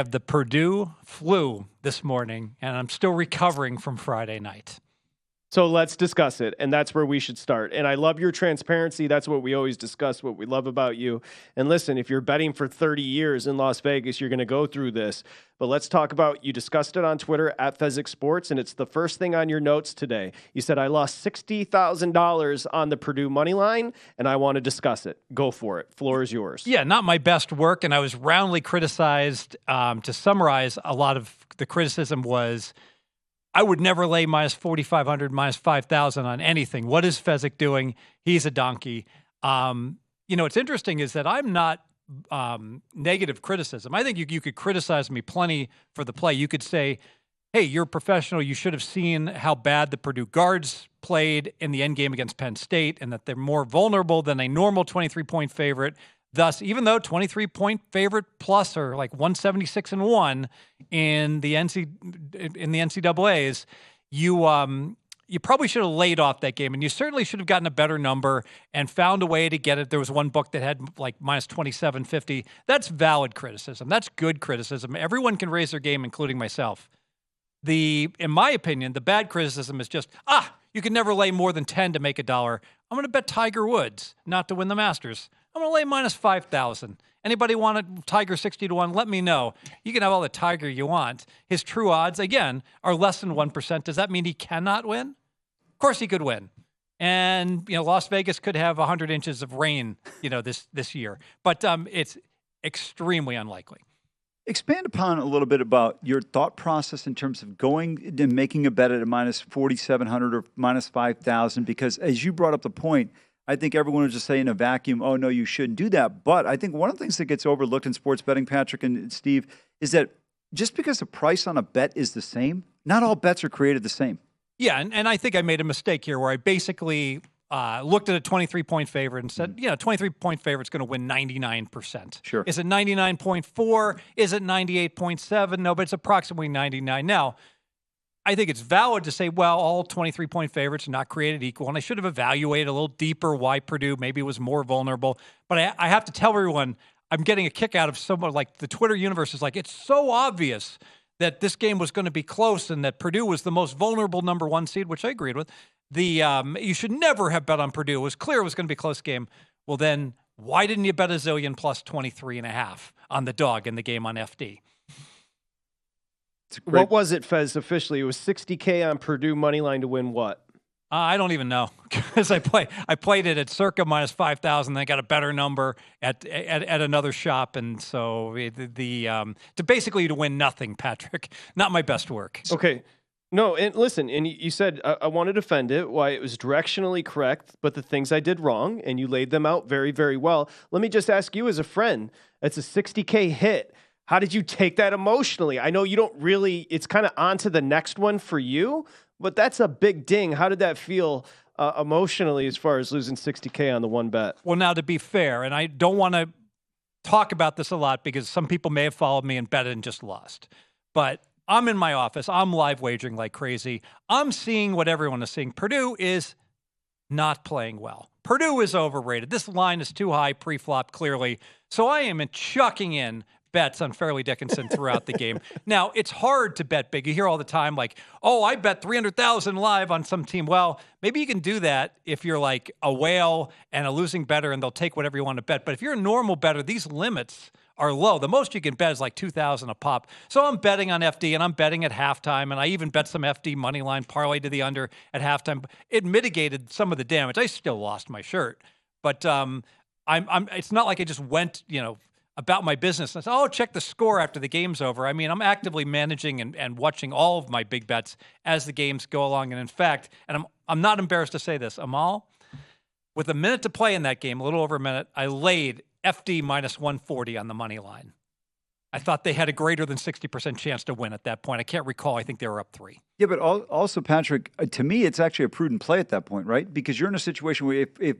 have the Purdue flu this morning, and I'm still recovering from Friday night. So let's discuss it, and that's where we should start. And I love your transparency. That's what we always discuss, what we love about you. And listen, if you're betting for 30 years in Las Vegas, you're going to go through this. But let's talk about, you discussed it on Twitter at Fezzik Sports, and it's the first thing on your notes today. You said, I lost $60,000 on the Purdue money line, and I want to discuss it. Go for it. Floor is yours. Yeah, not my best work, and I was roundly criticized. To summarize, a lot of the criticism was, I would never lay minus 4,500, minus 5,000 on anything. What is Fezzik doing? He's a donkey. What's interesting is that I'm not negative criticism. I think you could criticize me plenty for the play. You could say, hey, you're a professional. You should have seen how bad the Purdue guards played in the end game against Penn State and that they're more vulnerable than a normal 23-point favorite. Thus, even though 23-point favorite plus are like 176-1 in the NCAAs, you probably should have laid off that game, and you certainly should have gotten a better number and found a way to get it. There was one book that had like minus 2750. That's valid criticism. That's good criticism. Everyone can raise their game, including myself. In my opinion, the bad criticism is just, you can never lay more than 10 to make $1. I'm going to bet Tiger Woods not to win the Masters. I'm going to lay minus 5,000. Anybody want a Tiger 60-1? Let me know. You can have all the Tiger you want. His true odds, again, are less than 1%. Does that mean he cannot win? Of course he could win. And, Las Vegas could have 100 inches of rain, this year. But it's extremely unlikely. Expand upon a little bit about your thought process in terms of going and making a bet at a minus 4,700 or minus 5,000, because as you brought up the point, I think everyone would just say in a vacuum, oh, no, you shouldn't do that. But I think one of the things that gets overlooked in sports betting, Patrick and Steve, is that just because the price on a bet is the same, not all bets are created the same. Yeah, and I think I made a mistake here where I basically looked at a 23-point favorite and said, 23-point favorite's going to win 99%. Sure. Is it 99.4? Is it 98.7? No, but it's approximately 99. Now, I think it's valid to say, well, all 23-point favorites are not created equal, and I should have evaluated a little deeper why Purdue maybe was more vulnerable. But I have to tell everyone, I'm getting a kick out of someone like the Twitter universe is like, it's so obvious that this game was going to be close and that Purdue was the most vulnerable number one seed, which I agreed with. You should never have bet on Purdue. It was clear it was going to be a close game. Well, then why didn't you bet a zillion plus 23.5 on the dog in the game on FD? What was it, Fez, officially? It was $60K on Purdue money line to win what? I don't even know because I played it at circa minus 5,000. Then I got a better number at another shop, and so to basically to win nothing, Patrick. Not my best work. Okay. No, and listen, and you said I want to defend it, why it was directionally correct, but the things I did wrong, and you laid them out very, very well. Let me just ask you as a friend, it's a $60K hit. How did you take that emotionally? I know you don't really, it's kind of on to the next one for you, but that's a big ding. How did that feel emotionally as far as losing $60K on the one bet? Well, now to be fair, and I don't want to talk about this a lot because some people may have followed me and betted and just lost, but I'm in my office. I'm live wagering like crazy. I'm seeing what everyone is seeing. Purdue is not playing well. Purdue is overrated. This line is too high pre-flop, clearly. So I am chucking in bets on Fairleigh Dickinson throughout the game. Now, it's hard to bet big. You hear all the time like, oh, I bet 300,000 live on some team. Well, maybe you can do that if you're like a whale and a losing bettor and they'll take whatever you want to bet. But if you're a normal bettor, these limits are low. The most you can bet is like 2,000 a pop. So I'm betting on FD and I'm betting at halftime. And I even bet some FD money line parlay to the under at halftime. It mitigated some of the damage. I still lost my shirt, but it's not like I just went, about my business. And I said, oh, check the score after the game's over. I mean, I'm actively managing and watching all of my big bets as the games go along. And in fact, and I'm not embarrassed to say this, Amal, with a minute to play in that game, a little over a minute, I laid FD minus 140 on the money line. I thought they had a greater than 60% chance to win at that point. I can't recall. I think they were up 3. Yeah, but also, Patrick, to me, it's actually a prudent play at that point, right? Because you're in a situation where if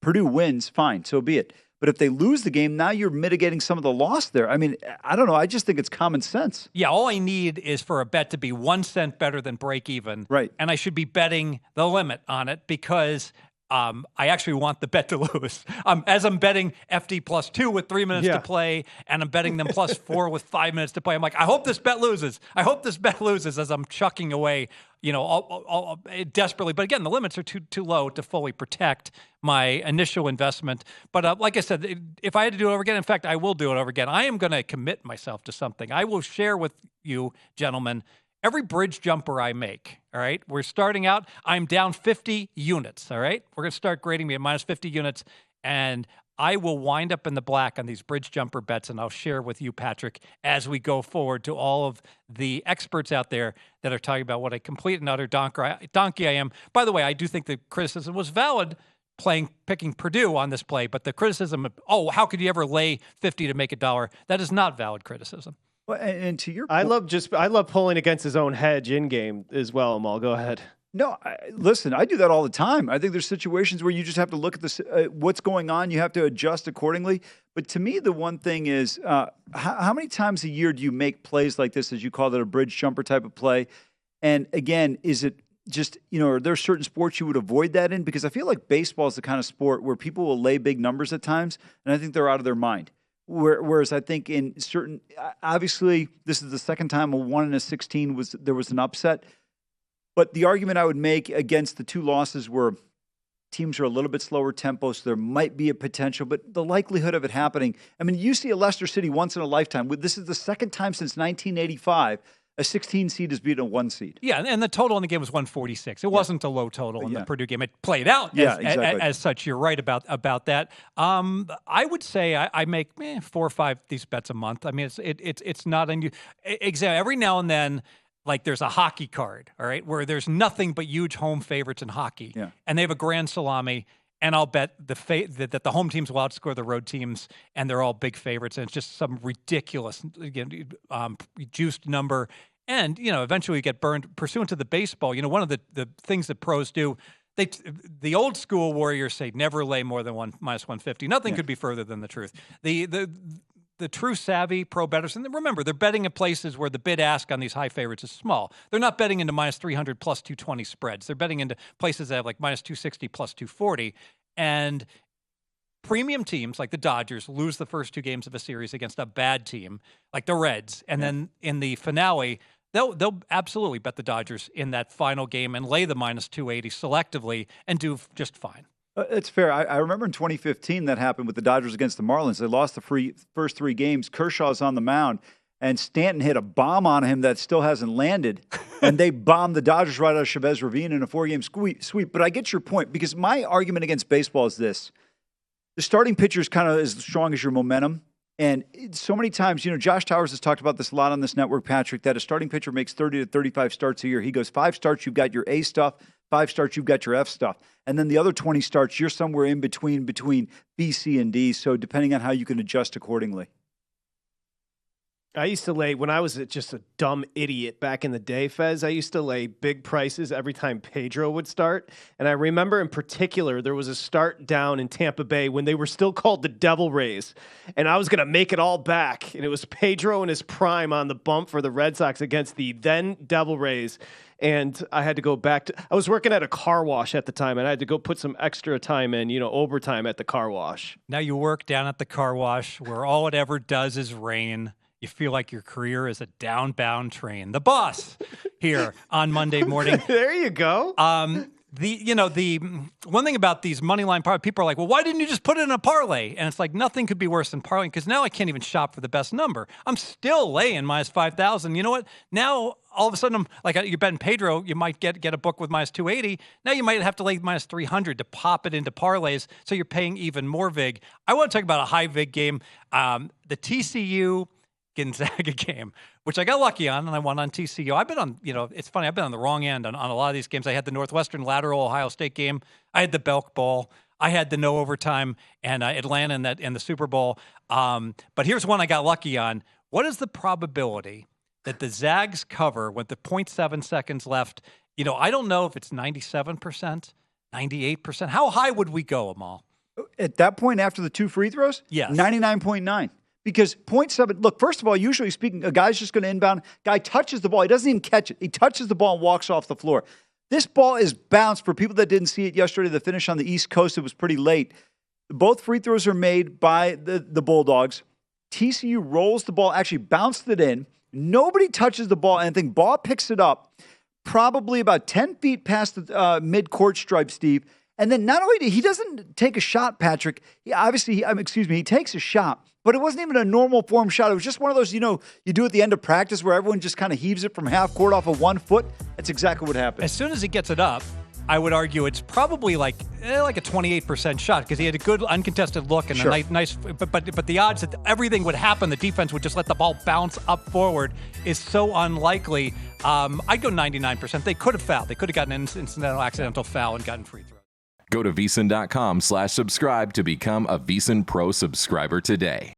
Purdue wins, fine, so be it. But if they lose the game, now you're mitigating some of the loss there. I mean, I don't know. I just think it's common sense. Yeah, all I need is for a bet to be 1 cent better than break even. Right. And I should be betting the limit on it because I actually want the bet to lose. As I'm betting FD +2 with 3 minutes to play, and I'm betting them +4 with 5 minutes to play. I'm like, I hope this bet loses. I hope this bet loses as I'm chucking away, all desperately. But again, the limits are too low to fully protect my initial investment. But like I said, if I had to do it over again, in fact, I will do it over again. I am going to commit myself to something. I will share with you, gentlemen, every bridge jumper I make, all right? We're starting out, I'm down 50 units, all right? We're going to start grading me at minus 50 units, and I will wind up in the black on these bridge jumper bets, and I'll share with you, Patrick, as we go forward to all of the experts out there that are talking about what a complete and utter donkey I am. By the way, I do think the criticism was valid picking Purdue on this play, but the criticism of, how could you ever lay 50 to make $1? That is not valid criticism. Well, and to your point, I love pulling against his own hedge in game as well. Amal, go ahead. No, listen, I do that all the time. I think there's situations where you just have to look at what's going on. You have to adjust accordingly. But to me, the one thing is, how many times a year do you make plays like this, as you call it, a bridge jumper type of play? And again, is it just, are there certain sports you would avoid that in? Because I feel like baseball is the kind of sport where people will lay big numbers at times, and I think they're out of their mind. Whereas I think in certain, obviously, this is the second time a 1 in 16 there was an upset. But the argument I would make against the two losses were teams are a little bit slower tempo, so there might be a potential, but the likelihood of it happening. I mean, you see a Leicester City once in a lifetime. This is the second time since 1985 a 16 seed has beaten a 1 seed. Yeah, and the total in the game was 146. It wasn't a low total in the Purdue game. It played out as such. You're right about that. I would say I make 4 or 5 these bets a month. I mean, it's not unusual. Exactly. Every now and then, like there's a hockey card, all right, where there's nothing but huge home favorites in hockey, and they have a grand salami. And I'll bet that the home teams will outscore the road teams, and they're all big favorites. And it's just some ridiculous, juiced number. And, eventually you get burned pursuant to the baseball. One of the things that pros do, the old school Warriors say never lay more than minus 150. Nothing could be further than the truth. The true savvy pro bettors, and remember, they're betting at places where the bid ask on these high favorites is small. They're not betting into minus 300 plus 220 spreads. They're betting into places that have like minus 260 plus 240. And premium teams like the Dodgers lose the first 2 games of a series against a bad team like the Reds. And then in the finale, they'll absolutely bet the Dodgers in that final game and lay the minus 280 selectively and do just fine. It's fair. I remember in 2015 that happened with the Dodgers against the Marlins. They lost the first 3 games. Kershaw's on the mound, and Stanton hit a bomb on him that still hasn't landed, and they bombed the Dodgers right out of Chavez Ravine in a 4-game sweep. But I get your point, because my argument against baseball is this. The starting pitcher is kind of as strong as your momentum, and so many times, Josh Towers has talked about this a lot on this network, Patrick, that a starting pitcher makes 30 to 35 starts a year. He goes 5 starts, you've got your A stuff, 5 starts, you've got your F stuff. And then the other 20 starts, you're somewhere in between B, C, and D. So depending on how you can adjust accordingly. I used to lay, when I was just a dumb idiot back in the day, Fez, I used to lay big prices every time Pedro would start. And I remember in particular, there was a start down in Tampa Bay when they were still called the Devil Rays. And I was going to make it all back. And it was Pedro in his prime on the bump for the Red Sox against the then Devil Rays. And I had to go back I was working at a car wash at the time, and I had to go put some extra time in, overtime at the car wash. Now you work down at the car wash where all it ever does is rain. You feel like your career is a downbound train. The boss here on Monday morning. There you go. The one thing about these money line parlays, people are like, well, why didn't you just put it in a parlay? And it's like, nothing could be worse than parlaying, because now I can't even shop for the best number. I'm still laying minus 5,000. You know what? Now, all of a sudden, you're betting Pedro, you might get a book with minus 280. Now you might have to lay minus 300 to pop it into parlays, so you're paying even more vig. I want to talk about a high vig game. The TCU Gonzaga game, which I got lucky on, and I won on TCU. I've been on, it's funny, I've been on the wrong end on a lot of these games. I had the Northwestern lateral Ohio State game. I had the Belk Bowl. I had the no overtime and Atlanta in the Super Bowl. But here's one I got lucky on. What is the probability that the Zags cover with the 0.7 seconds left? I don't know if it's 97%, 98%. How high would we go, Amal? At that point, after the 2 free throws? Yes. 99.9. Because 0.7, look, first of all, usually speaking, a guy's just going to inbound. Guy touches the ball. He doesn't even catch it. He touches the ball and walks off the floor. This ball is bounced. For people that didn't see it yesterday, the finish on the East Coast, it was pretty late. Both free throws are made by the Bulldogs. TCU rolls the ball, actually bounced it in. Nobody touches the ball, and I think Ball picks it up probably about 10 feet past the mid-court stripe, Steve. And then not only he doesn't take a shot, Patrick. He takes a shot, but it wasn't even a normal form shot. It was just one of those, you do at the end of practice where everyone just kind of heaves it from half court off of 1 foot. That's exactly what happened. As soon as he gets it up, I would argue it's probably like a 28% shot because he had a good uncontested look and a nice. But the odds that everything would happen, the defense would just let the ball bounce up forward, is so unlikely. I'd go 99%. They could have fouled. They could have gotten an incidental, accidental foul and gotten free throws. Go to VSiN.com/subscribe to become a VSiN Pro subscriber today.